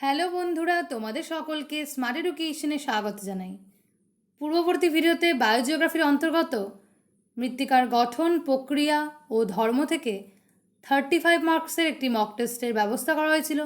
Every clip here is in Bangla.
হ্যালো বন্ধুরা, তোমাদের সকলকে স্মার্ট এডুকেশনে স্বাগত জানাই। পূর্ববর্তী ভিডিওতে বায়োজিওগ্রাফির অন্তর্গত মৃত্তিকার গঠন, প্রক্রিয়া ও ধর্ম থেকে 35 মার্কসের একটি মক টেস্টের ব্যবস্থা করা হয়েছিল।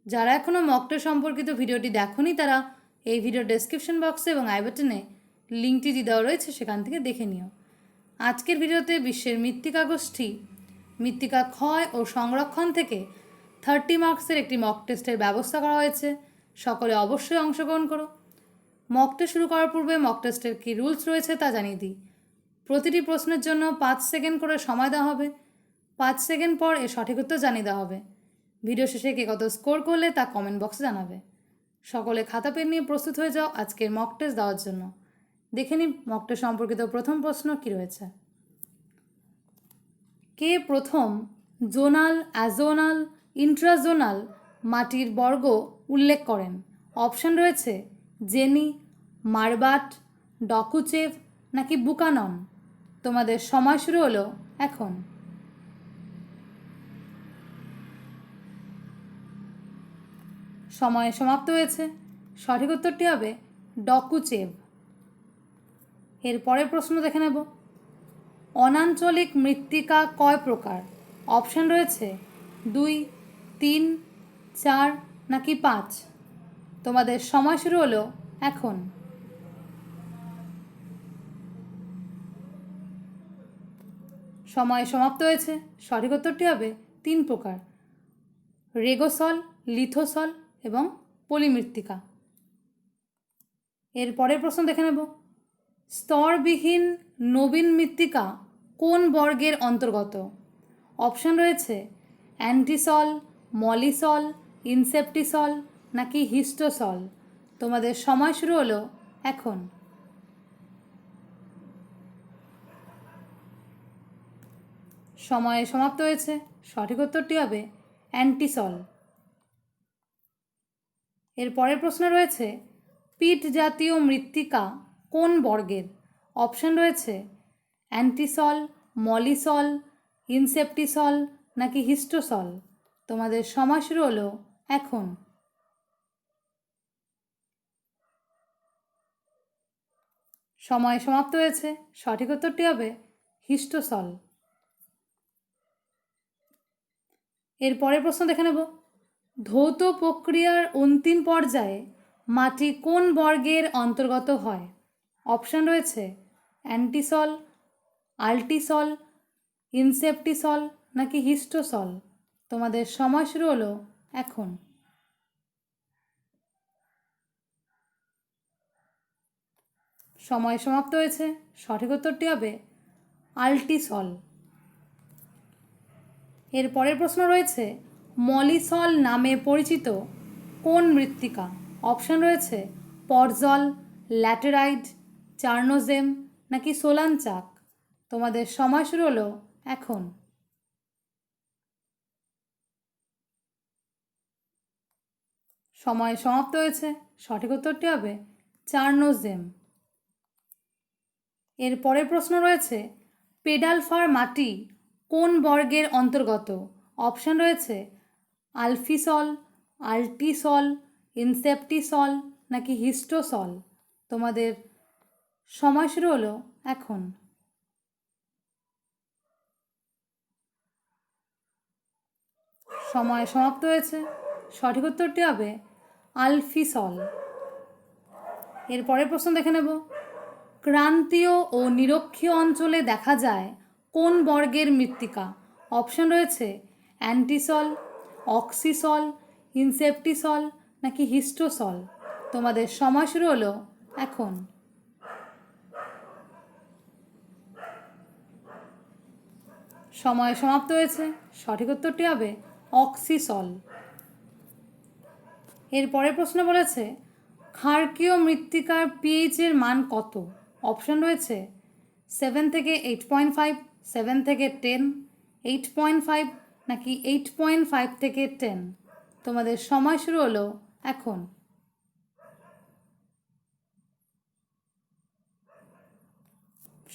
যারা এখনও মক টেস্ট সম্পর্কিত ভিডিওটি দেখোনি তারা এই ভিডিওর ডেসক্রিপশন বক্সে এবং আই বাটনে লিঙ্কটি দিয়ে দেওয়া রয়েছে, সেখান থেকে দেখে নিও। আজকের ভিডিওতে বিশ্বের মৃত্তিকা গোষ্ঠী, মৃত্তিকা ক্ষয় ও সংরক্ষণ থেকে 30 মার্কসের একটি মক টেস্টের ব্যবস্থা করা হয়েছে। সকলে অবশ্যই অংশগ্রহণ করো। মক টেস্ট শুরু করার পূর্বে মক টেস্টের কী রুলস রয়েছে তা জানিয়ে দিই। প্রতিটি প্রশ্নের জন্য 5 সেকেন্ড করে সময় দেওয়া হবে। 5 সেকেন্ড পর এর সঠিক উত্তর জানিয়ে দেওয়া হবে। ভিডিও শেষে কে কত স্কোর করলে তা কমেন্ট বক্সে জানাবে। সকলে খাতা পেন নিয়ে প্রস্তুত হয়ে যাও আজকের মক টেস্ট দেওয়ার জন্য। দেখে নিই মক টেস্ট সম্পর্কিত প্রথম প্রশ্ন কী রয়েছে। কে প্রথম জোনাল, অ্যাজোনাল, ইন্ট্রাজোনাল মাটির বর্গ উল্লেখ করেন? অপশান রয়েছে জেনি, মারবাট, ডকুচেভ নাকি বুকানন। তোমাদের সময় শুরু হলো এখন। সময় সমাপ্ত হয়েছে। সঠিক উত্তরটি হবে ডকুচেভ। এর পরের প্রশ্ন দেখে নেব। অনাঞ্চলিক মৃত্তিকা কয় প্রকার? অপশান রয়েছে 2, 3, 4 নাকি 5। তোমাদের সময় শুরু হলো এখন। সময় সমাপ্ত হয়েছে। সঠিক উত্তরটি হবে 3 প্রকার: রেগোসল, লিথোসল এবং পলিমৃত্তিকা। এর পরের প্রশ্ন দেখে নেব। স্তরবিহীন নবীন মৃত্তিকা কোন বর্গের অন্তর্গত? অপশান রয়েছে অ্যান্টিসল, মলিসল, ইনসেপ্টিসল নাকি হিস্টোসল। তোমাদের সময় শুরু হলো এখন। সময় সমাপ্ত হয়েছে। সঠিক উত্তরটি হবে অ্যান্টিসল। এর পরের প্রশ্ন রয়েছে পিট জাতীয় মৃত্তিকা কোন বর্গের? অপশান রয়েছে অ্যান্টিসল, মলিসল, ইনসেপ্টিসল নাকি হিস্টোসল। তোমাদের সময় শুরু হলো এখন। সময় সমাপ্ত হয়েছে। সঠিক উত্তরটি হবে হিস্টোসল। এর পরের প্রশ্ন দেখে নেব। ধৌত প্রক্রিয়ার অন্তিম পর্যায়ে মাটি কোন বর্গের অন্তর্গত হয়? অপশান রয়েছে অ্যান্টিসল, আল্টিসল, ইনসেপ্টিসল নাকি হিস্টোসল। তোমাদের সময় শুরু হলো এখন। সময় সমাপ্ত হয়েছে। সঠিক উত্তরটি হবে আল্টিসল। এর পরের প্রশ্ন রয়েছে মলিসল নামে পরিচিত কোন মৃত্তিকা? অপশান রয়েছে পরজল, ল্যাটেরাইট, চার্নোজেম নাকি সোলান চাক। তোমাদের সময় শুরু হলো এখন। সময় সমাপ্ত হয়েছে। সঠিক উত্তরটি হবে চার্নোজেম। এর পরের প্রশ্ন রয়েছে পেডালফার মাটি কোন বর্গের অন্তর্গত? অপশান রয়েছে আলফিসল, আল্টিসল, ইনসেপ্টিসল নাকি হিস্টোসল। তোমাদের সময় শুরু হলো এখন। সময় সমাপ্ত হয়েছে। সঠিক উত্তরটি হবে আলফিসল। এর পরের প্রশ্ন দেখে নেব। ক্রান্তীয় ও নিরক্ষীয় অঞ্চলে দেখা যায় কোন বর্গের মৃত্তিকা? অপশান রয়েছে অ্যান্টিসল, অক্সিসল, ইনসেপ্টিসল নাকি হিস্টোসল। তোমাদের সময় শুরু হলো এখন। সময় সমাপ্ত হয়েছে। সঠিক উত্তরটি হবে অক্সিসল। এর পরের প্রশ্ন বলেছে ক্ষারকীয় মৃত্তিকার পিএইচের মান কত? অপশান রয়েছে 7 থেকে 8.5, 7 থেকে 10, 8.5 নাকি 8.5 থেকে 10। তোমাদের সময় শুরু হলো এখন।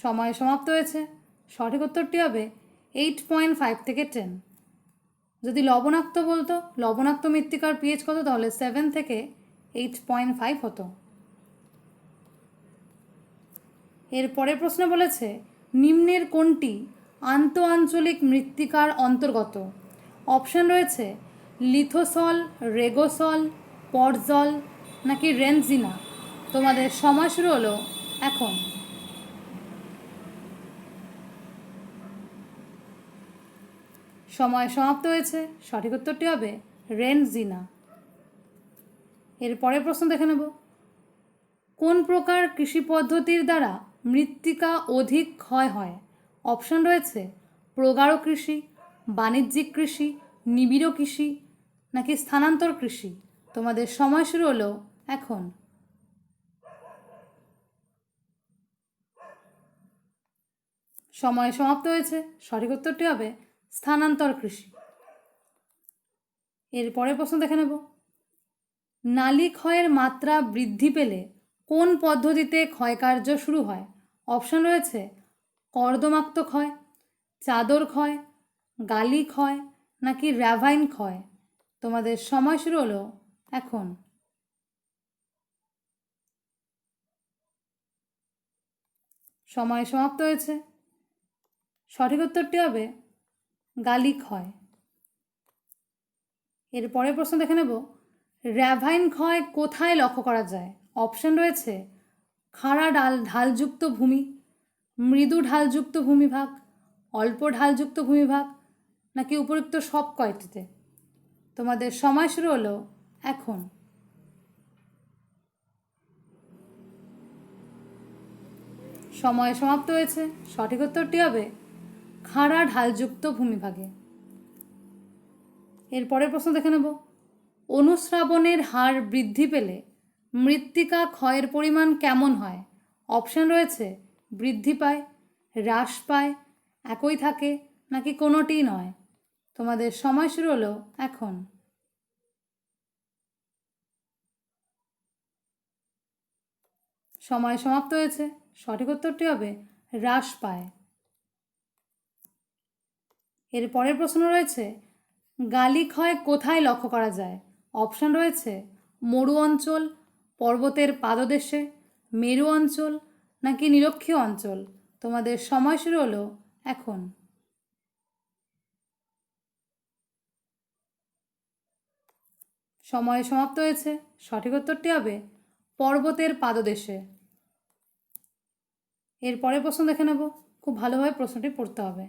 সময় সমাপ্ত হয়েছে। সঠিক উত্তরটি হবে 8.5 থেকে 10। যদি লবণাক্ত বলতো, লবণাক্ত মৃত্তিকার পিএইচ কত, তাহলে 7 থেকে 8.5 হতো। এর পরের প্রশ্ন বলেছে নিম্নের কোনটি আন্তঃআঞ্চলিক মৃত্তিকার অন্তর্গত? অপশান রয়েছে লিথোসল, রেগোসল, পটজল নাকি রেনজিনা। তোমাদের সময় শুরু হলো এখন। সময় সমাপ্ত হয়েছে। সঠিক উত্তরটি হবে রেনজিনা। এর পরের প্রশ্ন দেখে নেব, কোন প্রকার কৃষি পদ্ধতির দ্বারা মৃত্তিকা অধিক ক্ষয় হয়? অপশান রয়েছে প্রগাঢ় কৃষি, বাণিজ্যিক কৃষি, নিবিড় কৃষি নাকি স্থানান্তর কৃষি। তোমাদের সময় শুরু হলো এখন। সময় সমাপ্ত হয়েছে। সঠিক উত্তরটি হবে স্থানান্তর কৃষি। এর পরের প্রশ্ন দেখে নেব, নালী ক্ষয়ের মাত্রা বৃদ্ধি পেলে কোন পদ্ধতিতে ক্ষয়কার্য শুরু হয়? অপশান রয়েছে কর্দমাক্ত ক্ষয়, চাদর ক্ষয়, গালি ক্ষয় নাকি র্যাভাইন ক্ষয়। তোমাদের সময় শুরু হলো এখন। সময় সমাপ্ত হয়েছে। সঠিক উত্তরটি হবে গালি ক্ষয়। এর পরের প্রশ্ন দেখে নেব, র্যাভাইন ক্ষয় কোথায় লক্ষ্য করা যায়? অপশান রয়েছে খাড়া ঢালযুক্ত ভূমি, মৃদু ঢালযুক্ত ভূমিভাগ, অল্প ঢালযুক্ত ভূমিভাগ নাকি উপযুক্ত সব কয়টিতে। তোমাদের সময় শুরু হলো এখন। সময় সমাপ্ত হয়েছে। সঠিক উত্তরটি হবে খাড়া ঢালযুক্ত ভূমিভাগে। এর পরের প্রশ্ন দেখে নেব, অনুশ্রাবণের হার বৃদ্ধি পেলে মৃত্তিকা ক্ষয়ের পরিমাণ কেমন হয়? অপশান রয়েছে বৃদ্ধি পায়, হ্রাস পায়, একই থাকে নাকি কোনোটিই নয়। তোমাদের সময় শুরু হলো এখন। সময় সমাপ্ত হয়েছে। সঠিক উত্তরটি হবে হ্রাস পায়। এর পরের প্রশ্ন রয়েছে, গালি ক্ষয় কোথায় লক্ষ্য করা যায়? অপশান রয়েছে মরু অঞ্চল, পর্বতের পাদদেশে, মেরু অঞ্চল নাকি নিরক্ষীয় অঞ্চল। তোমাদের সময় শুরু হলো এখন। সময় সমাপ্ত হয়েছে। সঠিক উত্তরটি হবে পর্বতের পাদদেশে। এর পরের প্রশ্ন দেখে নেব, খুব ভালোভাবে প্রশ্নটি পড়তে হবে।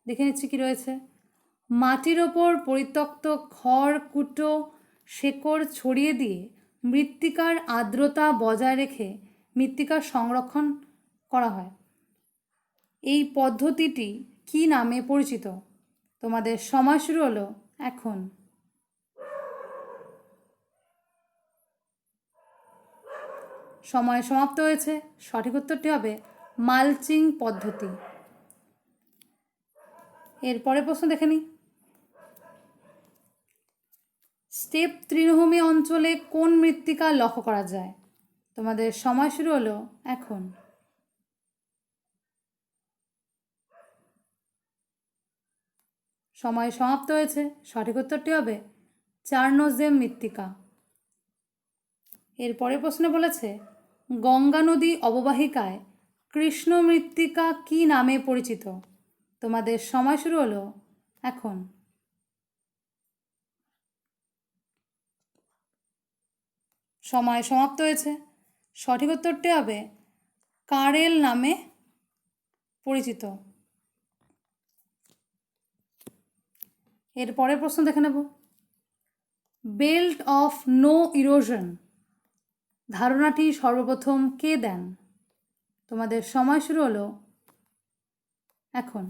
দেখে নিচ্ছি কী রয়েছে, মাটির ওপর পরিত্যক্ত খড় কুটো শেকড় ছড়িয়ে দিয়ে মৃত্তিকার আর্দ্রতা বজায় রেখে মৃত্তিকার সংরক্ষণ করা হয়। এই পদ্ধতিটি কী নামে পরিচিত? তোমাদের সময় শুরু হলো এখন। সময় সমাপ্ত হয়েছে। সঠিক উত্তরটি হবে মালচিং পদ্ধতি। এর পরের প্রশ্ন দেখে নিই, স্টেপ তৃণভূমি অঞ্চলে কোন মৃত্তিকা লক্ষ্য করা যায়? তোমাদের সময় শুরু হলো এখন। সময় সমাপ্ত হয়েছে। সঠিক উত্তরটি হবে চারনোজেম মৃত্তিকা। এর পরের প্রশ্নে বলেছে, গঙ্গা নদী অববাহিকায় কৃষ্ণ মৃত্তিকা কী নামে পরিচিত? তোমাদের সময় শুরু হলো এখন। সময় সমাপ্ত হয়েছে। সঠিক উত্তরটি হবে কারেল নামে পরিচিত। এর পরের প্রশ্ন দেখে নেব, বেল্ট অফ নো ইরোশন ধারণাটি সর্বপ্রথম কে দেন? তোমাদের সময় শুরু হলো এখন।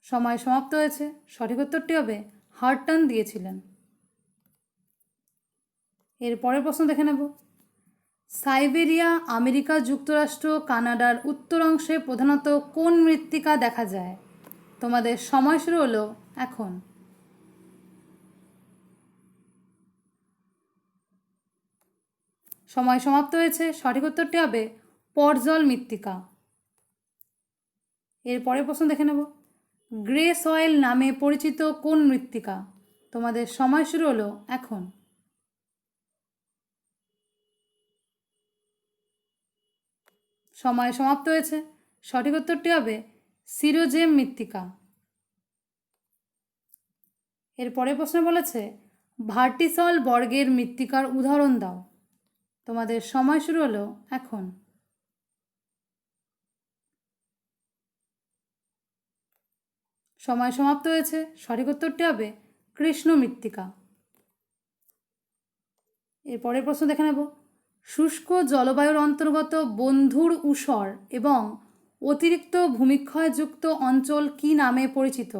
সময় সমাপ্ত হয়েছে। সঠিক উত্তরটি হবে হার্টন দিয়েছিলেন। এর পরের প্রশ্ন দেখে নেব, সাইবেরিয়া, আমেরিকা যুক্তরাষ্ট্র, কানাডার উত্তর অংশে প্রধানত কোন মৃত্তিকা দেখা যায়? তোমাদের সময় শুরু হলো এখন। সময় সমাপ্ত হয়েছে। সঠিক উত্তরটি হবে পর্জল মৃত্তিকা। এর পরের প্রশ্ন দেখে নেব, গ্রে সয়েল নামে পরিচিত কোন মৃত্তিকা? তোমাদের সময় শুরু হলো এখন। সময় সমাপ্ত হয়েছে। সঠিক উত্তরটি হবে সিরোজেম মৃত্তিকা। এর পরের প্রশ্ন বলেছে, ভার্টিসল বর্গের মৃত্তিকার উদাহরণ দাও। তোমাদের সময় শুরু হলো এখন। সময় সমাপ্ত হয়েছে। সঠিক উত্তরটি হবে কৃষ্ণ মৃত্তিকা। এর পরের প্রশ্ন দেখে নেব, শুষ্ক জলবায়ুর অন্তর্গত বন্ধুর ঊষর এবং অতিরিক্ত ভূমিক্ষয়যুক্ত অঞ্চল কি নামে পরিচিত?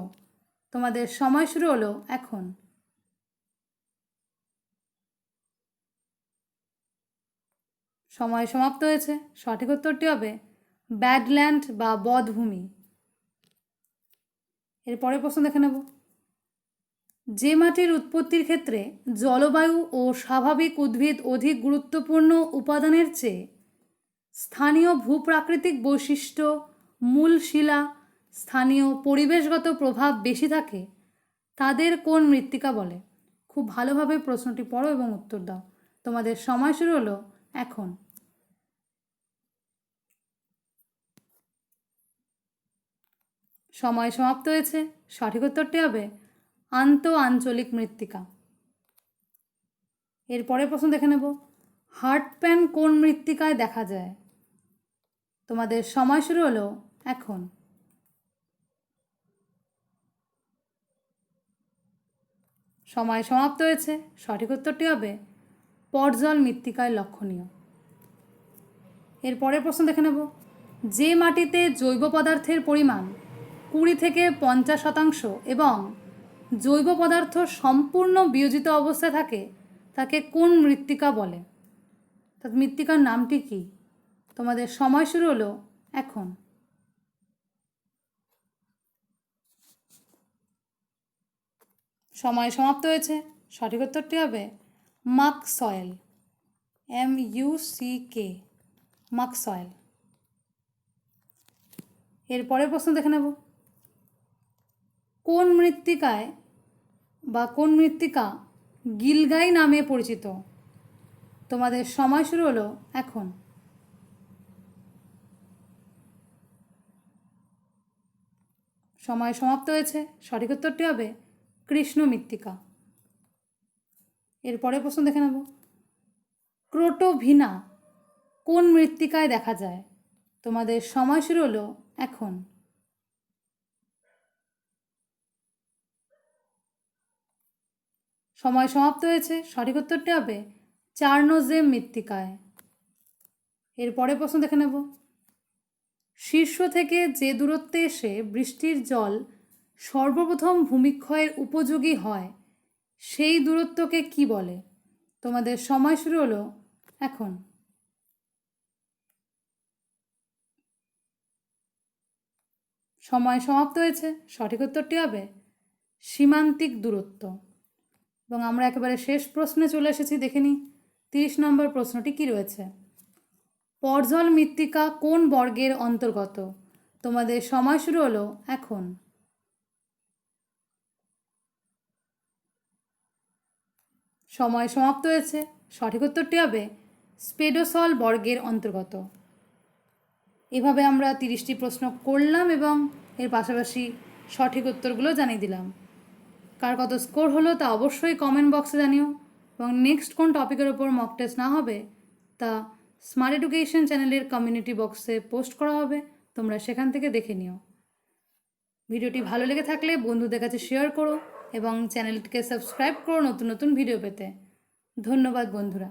তোমাদের সময় শুরু হলো এখন। সময় সমাপ্ত হয়েছে। সঠিক উত্তরটি হবে ব্যাডল্যান্ড বা বধভূমি। এর পরের প্রশ্ন দেখে নেব, যে মাটির উৎপত্তির ক্ষেত্রে জলবায়ু ও স্বাভাবিক উদ্ভিদ অধিক গুরুত্বপূর্ণ উপাদানের চেয়ে স্থানীয় ভূপ্রাকৃতিক বৈশিষ্ট্য, মূল শিলা, স্থানীয় পরিবেশগত প্রভাব বেশি থাকে, তাদের কোন মৃত্তিকা বলে? খুব ভালোভাবে প্রশ্নটি পড়ো এবং উত্তর দাও। তোমাদের সময় শুরু হলো এখন। সময় সমাপ্ত হয়েছে। সঠিক উত্তরটি হবে আন্তঃআঞ্চলিক মৃত্তিকা। এর পরের প্রশ্ন দেখে নেব, হার্টপ্যান কোন মৃত্তিকায় দেখা যায়? তোমাদের সময় শুরু হলো এখন। সময় সমাপ্ত হয়েছে। সঠিক উত্তরটি হবে পর্জল মৃত্তিকায় লক্ষণীয়। এর পরের প্রশ্ন দেখে নেব, যে মাটিতে জৈব পদার্থের পরিমাণ 20 থেকে 50% এবং জৈব পদার্থ সম্পূর্ণ বিয়োজিত অবস্থায় থাকে, তাকে কোন মৃত্তিকা বলে? তার মৃত্তিকার নামটি কি? তোমাদের সময় শুরু হলো এখন। সময় সমাপ্ত হয়েছে। সঠিক উত্তরটি হবে মাক সয়েল, MUCK, মাক সয়েল। এর পরের প্রশ্ন দেখে নেব, কোন মৃত্তিকা গিলগাই নামে পরিচিত? তোমাদের সময় শুরু হলো এখন। সময় সমাপ্ত হয়েছে। সঠিক উত্তরটি হবে কৃষ্ণ মৃত্তিকা। এর পরের প্রশ্ন দেখে নেব, ক্রোটোভিনা কোন মৃত্তিকায় দেখা যায়? তোমাদের সময় শুরু হলো এখন। সময় সমাপ্ত হয়েছে। সঠিক উত্তরটি হবে চারনোজেম মৃত্তিকায়। এর পরের প্রশ্ন দেখে নেব, শীর্ষ থেকে যে দূরত্বে এসে বৃষ্টির জল সর্বপ্রথম ভূমিক্ষয়ের উপযোগী হয়, সেই দূরত্বকে কি বলে? তোমাদের সময় শুরু হলো এখন। সময় সমাপ্ত হয়েছে। সঠিক উত্তরটি হবে সীমান্তিক দূরত্ব। এবং আমরা একেবারে শেষ প্রশ্নে চলে এসেছি, দেখে নিই 30 নম্বর প্রশ্নটি কি রয়েছে। পর্জল মৃত্তিকা কোন বর্গের অন্তর্গত? তোমাদের সময় শুরু হলো এখন। সময় সমাপ্ত হয়েছে। সঠিক উত্তরটি হবে স্পেডোসল বর্গের অন্তর্গত। এভাবে আমরা 30টি প্রশ্ন করলাম এবং এর পাশাপাশি সঠিক উত্তরগুলো জানিয়ে দিলাম। কার কত স্কোর হলো তা অবশ্যই কমেন্ট বক্সে জানিও, এবং নেক্সট কোন টপিকের ওপর মক টেস্ট না হবে তা স্মার্ট এডুকেশন চ্যানেলের কমিউনিটি বক্সে পোস্ট করা হবে, তোমরা সেখান থেকে দেখে নিও। ভিডিওটি ভালো লেগে থাকলে বন্ধুদের কাছে শেয়ার করো এবং চ্যানেলটিকে সাবস্ক্রাইব করো নতুন নতুন ভিডিও পেতে। ধন্যবাদ বন্ধুরা।